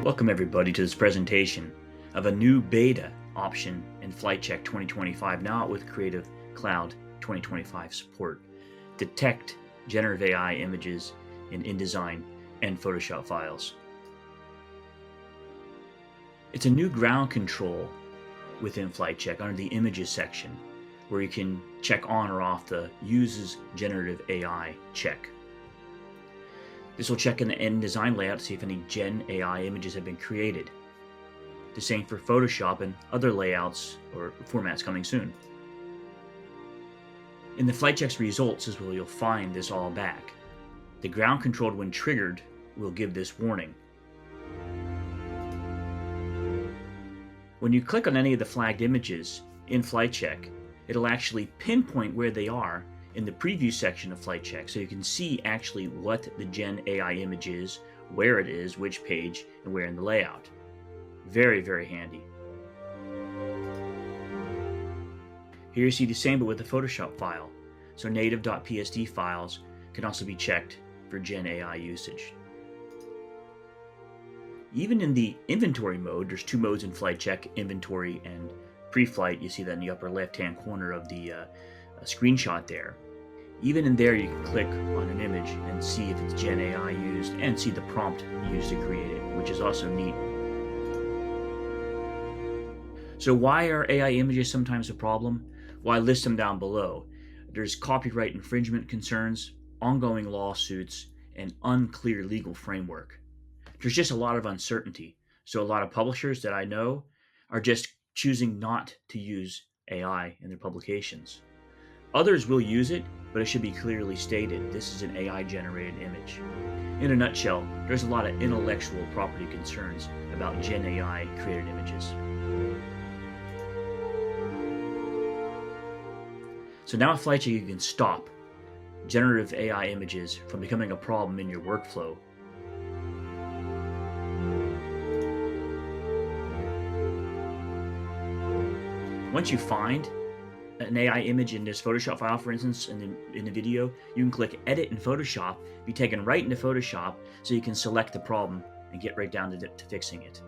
Welcome everybody to this presentation of a new beta option in FlightCheck 2025, now with Creative Cloud 2025 support. Detect generative AI images in InDesign and Photoshop files. It's a new ground control within FlightCheck under the Images section, where you can check on or off the Uses Generative AI check. This will check in the InDesign layout to see if any Gen AI images have been created. The same for Photoshop and other layouts or formats coming soon. In the FlightCheck's results is where you'll find this all back. The ground controlled when triggered will give this warning. When you click on any of the flagged images in FlightCheck, it'll actually pinpoint where they are in the preview section of FlightCheck, so you can see actually what the Gen AI image is, where it is, which page, and where in the layout. Very, very handy. Here you see the same but with the Photoshop file. So native.psd files can also be checked for Gen AI usage. Even in the inventory mode, there's two modes in FlightCheck, inventory and pre-flight. You see that in the upper left-hand corner of the screenshot there. Even in there, you can click on an image and see if it's Gen AI used and see the prompt used to create it, which is also neat. So why are AI images sometimes a problem? Well, I list them down below. There's copyright infringement concerns, ongoing lawsuits, and unclear legal framework. There's just a lot of uncertainty. So a lot of publishers that I know are just choosing not to use AI in their publications. Others will use it, but it should be clearly stated this is an AI-generated image. In a nutshell, there's a lot of intellectual property concerns about Gen AI created images. So now with FlightCheck, you can stop generative AI images from becoming a problem in your workflow. Once you find an AI image in this Photoshop file, for instance, in the video, you can click Edit in Photoshop, be taken right into Photoshop, so you can select the problem and get right down to fixing it.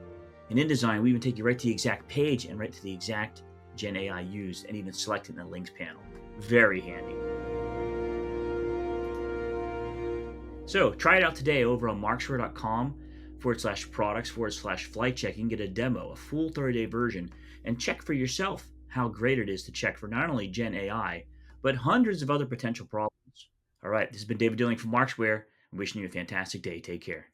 In InDesign, we even take you right to the exact page and right to the exact Gen AI used, and even select it in the links panel. Very handy. So try it out today over on markzware.com/products/FlightCheck. You can get a demo, a full 30-day version, and check for yourself how great it is to check for not only Gen AI, but hundreds of other potential problems. All right, this has been David Dilling from Markzware. I'm wishing you a fantastic day. Take care.